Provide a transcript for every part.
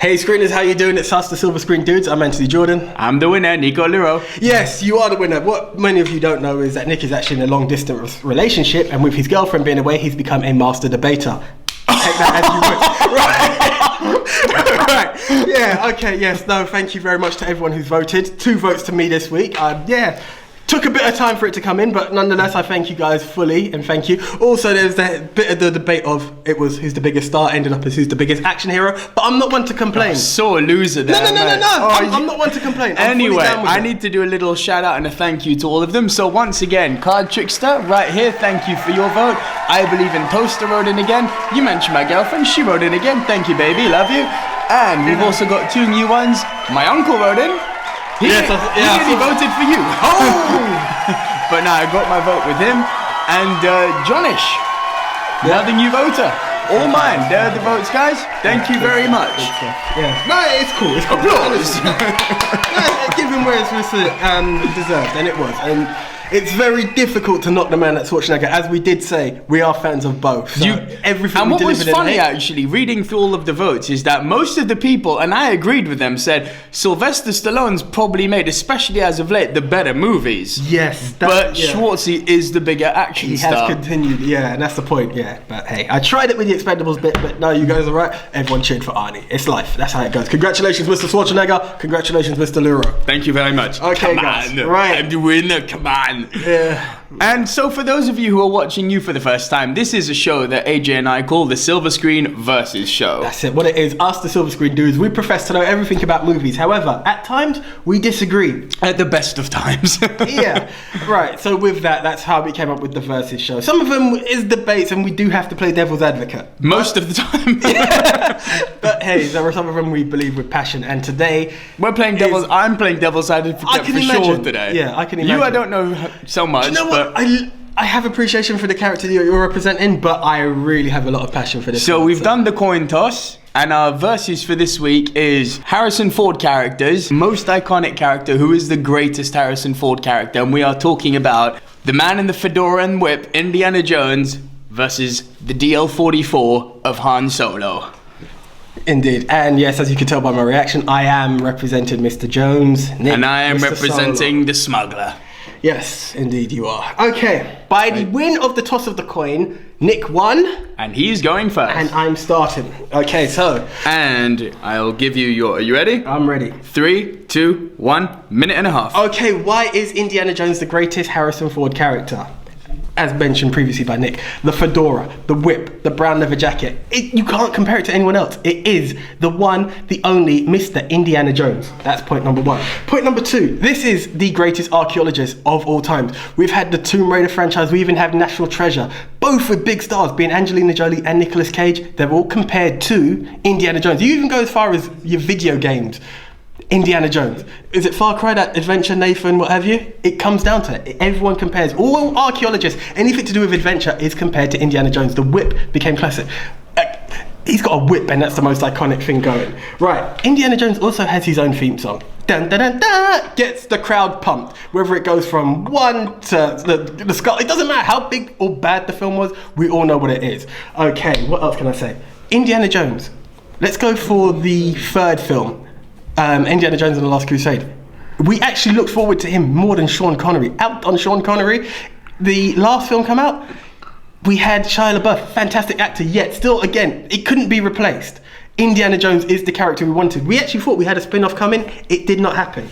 Hey screeners, how you doing? It's us, the Silver Screen Dudes. I'm Anthony Jordan. I'm the winner, Nico Lero. Yes, you are the winner. What many of you don't know is that Nick is actually in a long distance relationship, and with his girlfriend being away, he's become a master debater. Take that as you would. Right. Yeah, okay, yes, no, thank you very much to everyone who's voted. 2 votes to me this week. Took a bit of time for it to come in, but nonetheless, I thank you guys fully, and thank you. Also, there's that bit of the debate of it was who's the biggest star, ended up as who's the biggest action hero, but I'm not one to complain. So a loser there. No. I'm not one to complain. Anyway, I need to do a little shout out and a thank you to all of them. So once again, Card Trickster, right here, thank you for your vote. I Believe in Toaster wrote in again. You mentioned my girlfriend, she wrote in again. Thank you, baby, love you. And we've also got 2 new ones. My uncle wrote in. He really voted for you. Oh! But no, I got my vote with him. And Johnish, another new voter. All mine. There are the votes, guys. Thank you very much. Yeah. No, it's cool. It's cool. Applause. Give him where it's deserved, and it was. And it's very difficult to knock the man at Schwarzenegger. As we did say, we are fans of both. So everything. And we what was delivered funny, actually, reading through all of the votes, is that most of the people, and I agreed with them, said Sylvester Stallone's probably made, especially as of late, the better movies. Yes. But Schwartzy is the bigger action star. He has continued, and that's the point, But hey, I tried it with the Expendables bit, but no, you guys are right. Everyone cheered for Arnie. It's life. That's how it goes. Congratulations, Mr. Schwarzenegger. Congratulations, Mr. Luro. Thank you very much. Okay, come guys. On. Right. I'm the winner. Come on. Yeah. And so for those of you who are watching you for the first time, this is a show that AJ and I call the Silver Screen Versus Show. That's it. What it is, us, the Silver Screen Dudes, we profess to know everything about movies. However, at times, we disagree. At the best of times. Yeah. Right. So with that, that's how we came up with the Versus Show. Some of them is debates, and we do have to play devil's advocate. Most of the time. But hey, there are some of them we believe with passion. And today, I'm playing devil's advocate for sure today. Yeah, I can imagine. You, I don't know so much. Do you know what? I have appreciation for the character that you're representing, but I really have a lot of passion for this. So we've done the coin toss, and our versus for this week is Harrison Ford characters, most iconic character, who is the greatest Harrison Ford character, and we are talking about the man in the fedora and whip, Indiana Jones, versus the DL-44 of Han Solo. Indeed, and yes, as you can tell by my reaction, I am representing Mr. Jones, Nick, and I am Mr. representing Solo. The smuggler. Yes, indeed you are. Okay, by the win of the toss of the coin, Nick won. And he's going first. And I'm starting. Okay, so. And I'll give you are you ready? I'm ready. 3, 2, 1, minute and a half. Okay, why is Indiana Jones the greatest Harrison Ford character? As mentioned previously by Nick, the fedora, the whip, the brown leather jacket. You can't compare it to anyone else. It is the one, the only Mr. Indiana Jones. That's point number 1. Point number 2, this is the greatest archaeologist of all times. We've had the Tomb Raider franchise, we even have National Treasure, both with big stars, being Angelina Jolie and Nicolas Cage. They're all compared to Indiana Jones. You even go as far as your video games. Indiana Jones. Is it Far Cry, that adventure, Nathan, what have you? It comes down to it. Everyone compares. All archaeologists, anything to do with adventure is compared to Indiana Jones. The whip became classic. He's got a whip, and that's the most iconic thing going. Right, Indiana Jones also has his own theme song. Dun, dun, dun, dun, gets the crowd pumped. Whether it goes from 1 to the skull, it doesn't matter how big or bad the film was, we all know what it is. Okay, what else can I say? Indiana Jones. Let's go for the 3rd film. Indiana Jones and the Last Crusade. We actually looked forward to him more than Sean Connery. Out on Sean Connery, the last film come out, we had Shia LaBeouf, fantastic actor, yet still, again, it couldn't be replaced. Indiana Jones is the character we wanted. We actually thought we had a spin-off coming. It did not happen.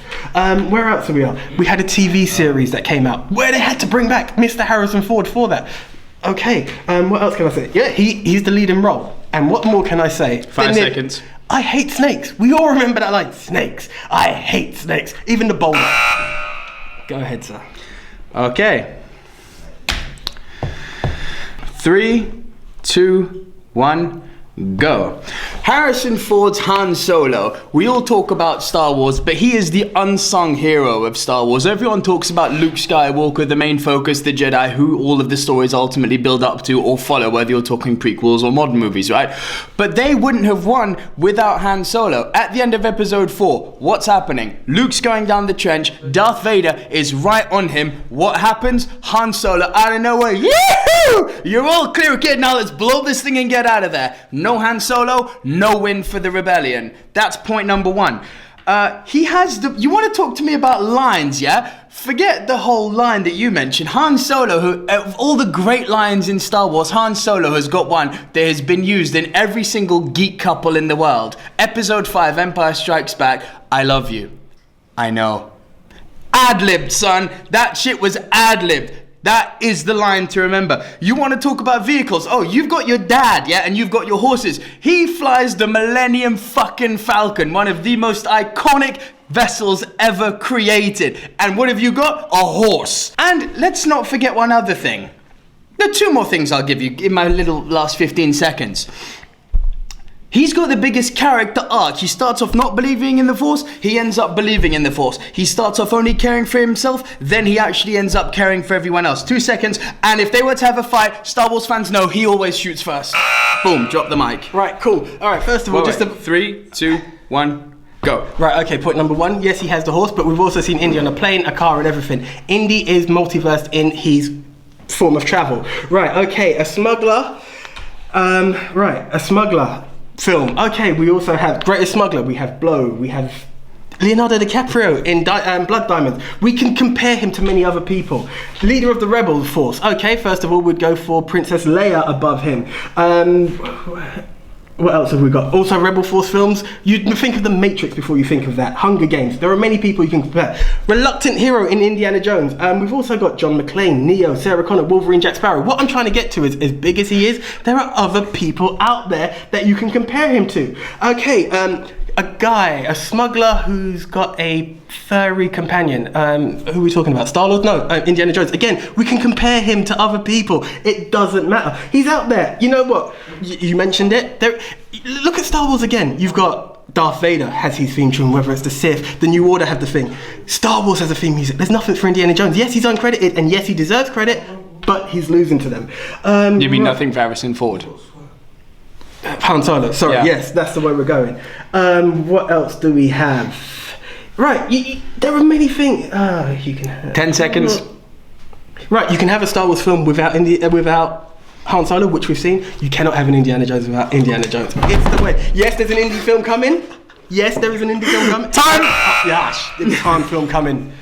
Where else are we on? We had a TV series that came out where they had to bring back Mr. Harrison Ford for that. Okay, what else can I say? Yeah, he's the leading role. And what more can I say? 5 seconds. I hate snakes. We all remember that line. Snakes. I hate snakes. Even the boulder. Go ahead, sir. Okay. 3, 2, 1. Go. Harrison Ford's Han Solo. We all talk about Star Wars, but he is the unsung hero of Star Wars. Everyone talks about Luke Skywalker, the main focus, the Jedi, who all of the stories ultimately build up to or follow, whether you're talking prequels or modern movies, right? But they wouldn't have won without Han Solo. At the end of episode 4, what's happening? Luke's going down the trench, Darth Vader is right on him. What happens? Han Solo out of nowhere, yee-hoo! Woo! You're all clear, kid. Now let's blow this thing and get out of there. No Han Solo, no win for the rebellion. That's point number one. He has the... You want to talk to me about lines, yeah? Forget the whole line that you mentioned. Han Solo, who, of all the great lines in Star Wars, Han Solo has got one that has been used in every single geek couple in the world. Episode 5, Empire Strikes Back, I love you. I know. Ad-libbed, son. That shit was ad-libbed. That is the line to remember. You want to talk about vehicles? Oh, you've got your dad, yeah, and you've got your horses. He flies the Millennium fucking Falcon, one of the most iconic vessels ever created. And what have you got? A horse. And let's not forget one other thing. There are two more things I'll give you in my little last 15 seconds. He's got the biggest character arc. He starts off not believing in the Force, he ends up believing in the Force. He starts off only caring for himself, then he actually ends up caring for everyone else. 2 seconds, and if they were to have a fight, Star Wars fans know he always shoots first. Boom, drop the mic. Right, cool. All right, first of all, Wait, 3, 2, 1, go. Right, okay, point number one. Yes, he has the horse, but we've also seen Indy on a plane, a car, and everything. Indy is multiversed in his form of travel. Right, okay, a smuggler. A smuggler film. Okay, we also have Greatest Smuggler. We have Blow. We have Leonardo DiCaprio in Blood Diamonds. We can compare him to many other people. Leader of the Rebel Force. Okay, first of all, we'd go for Princess Leia above him. What else have we got? Also Rebel Force films. You think of The Matrix before you think of that. Hunger Games. There are many people you can compare. Reluctant hero in Indiana Jones. We've also got John McClane, Neo, Sarah Connor, Wolverine, Jack Sparrow. What I'm trying to get to is, as big as he is, there are other people out there that you can compare him to. Okay, a smuggler who's got a furry companion. Who are we talking about? Star-Lord? No, Indiana Jones. Again, we can compare him to other people. It doesn't matter. He's out there. You know what? You mentioned it. Look at Star Wars again. You've got Darth Vader has his theme tune, whether it's the Sith, the New Order have the thing. Star Wars has a theme music. There's nothing for Indiana Jones. Yes, he's uncredited, and yes, he deserves credit, but he's losing to them. You mean nothing for Harrison Ford? Han Solo, sorry, yeah. Yes, that's the way we're going. What else do we have? Right, there are many things. You can have 10 seconds. Right, you can have a Star Wars film without Han Solo, which we've seen. You cannot have an Indiana Jones without Indiana Jones. It's the way. Yes, there's an indie film coming. Yes, there is an indie film coming. Time! Yes, there's a Han film coming.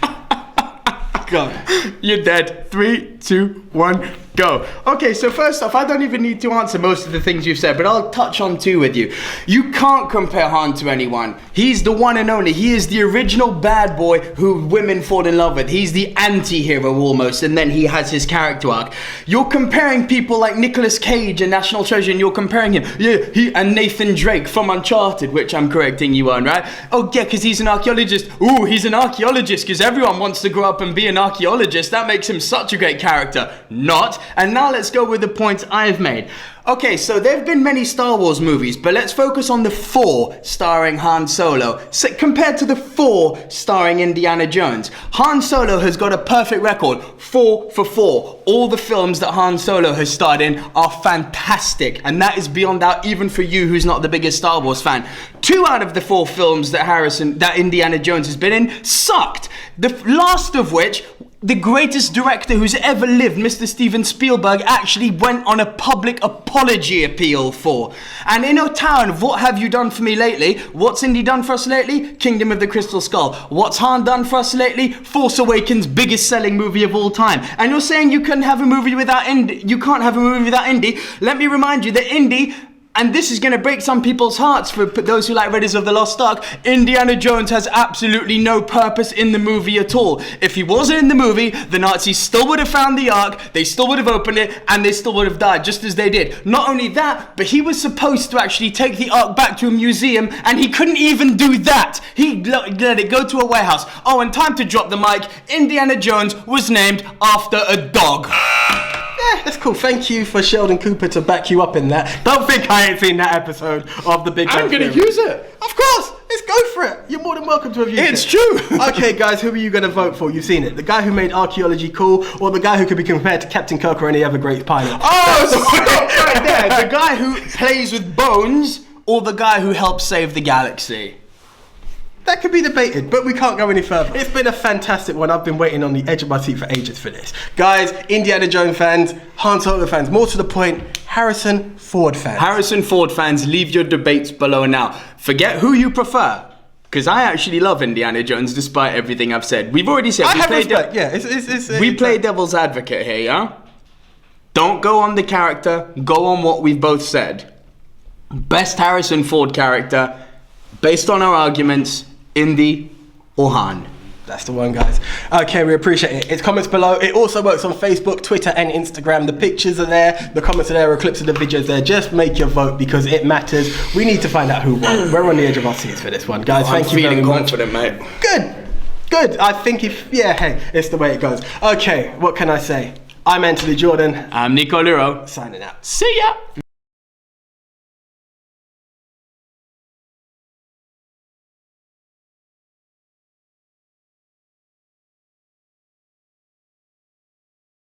Go. You're dead. 3, 2, 1, go. Okay, so first off, I don't even need to answer most of the things you've said, but I'll touch on two with you. You can't compare Han to anyone. He's the one and only. He is the original bad boy who women fall in love with. He's the anti-hero almost, and then he has his character arc. You're comparing people like Nicolas Cage and National Treasure, and you're comparing him, he and Nathan Drake from Uncharted, which I'm correcting you on, right? Oh yeah, because he's an archaeologist. Ooh, he's an archaeologist because everyone wants to grow up and be an archaeologist. That makes him such a great character. Not. And now let's go with the points I've made. Okay, so there have been many Star Wars movies, but let's focus on the 4 starring Han Solo, compared to the 4 starring Indiana Jones. Han Solo has got a perfect record, 4 for 4. All the films that Han Solo has starred in are fantastic, and that is beyond doubt even for you who's not the biggest Star Wars fan. 2 out of the 4 films that Indiana Jones has been in sucked. The last of which, the greatest director who's ever lived, Mr. Steven Spielberg, actually went on a public apology appeal for. And in a town, what have you done for me lately? What's Indy done for us lately? Kingdom of the Crystal Skull. What's Han done for us lately? Force Awakens, biggest selling movie of all time. And you're saying you couldn't have a movie without Indy? You can't have a movie without Indy? Let me remind you that Indy, and this is going to break some people's hearts for those who like Raiders of the Lost Ark, Indiana Jones has absolutely no purpose in the movie at all. If he wasn't in the movie, the Nazis still would have found the Ark, they still would have opened it, and they still would have died, just as they did. Not only that, but he was supposed to actually take the Ark back to a museum, and he couldn't even do that. He let it go to a warehouse. Oh, and time to drop the mic. Indiana Jones was named after a dog. Yeah, that's cool. Thank you for Sheldon Cooper to back you up in that. Don't think I ain't seen that episode of The Big Bang I'm going to Theory. use it. Of course. Let's go for it. You're more than welcome to have used it. It's true. Okay, guys, who are you going to vote for? You've seen it. The guy who made archaeology cool, or the guy who could be compared to Captain Kirk or any other great pilot? Oh, stop right there. The guy who plays with bones, or the guy who helped save the galaxy? that could be debated, but we can't go any further. It's been a fantastic one. I've been waiting on the edge of my seat for ages for this. Guys, Indiana Jones fans, Han Solo fans, more to the point, Harrison Ford fans. Harrison Ford fans, leave your debates below now. Forget who you prefer, because I actually love Indiana Jones despite everything I've said. We've already said I we have play respect, yeah. we play devil's advocate here, yeah? Don't go on the character, go on what we've both said. Best Harrison Ford character, based on our arguments, Indy or Han. That's the one, guys. Okay, we appreciate it. It's comments below. It also works on Facebook, Twitter, and Instagram. The pictures are there, the comments are there, or clips of the videos there. Just make your vote because it matters. We need to find out who won. We're on the edge of our seats for this one, guys. Thank you very much. I'm feeling confident, mate. Good. I think hey, it's the way it goes. Okay, what can I say? I'm Anthony Jordan. I'm Nico Luro. Signing out. See ya!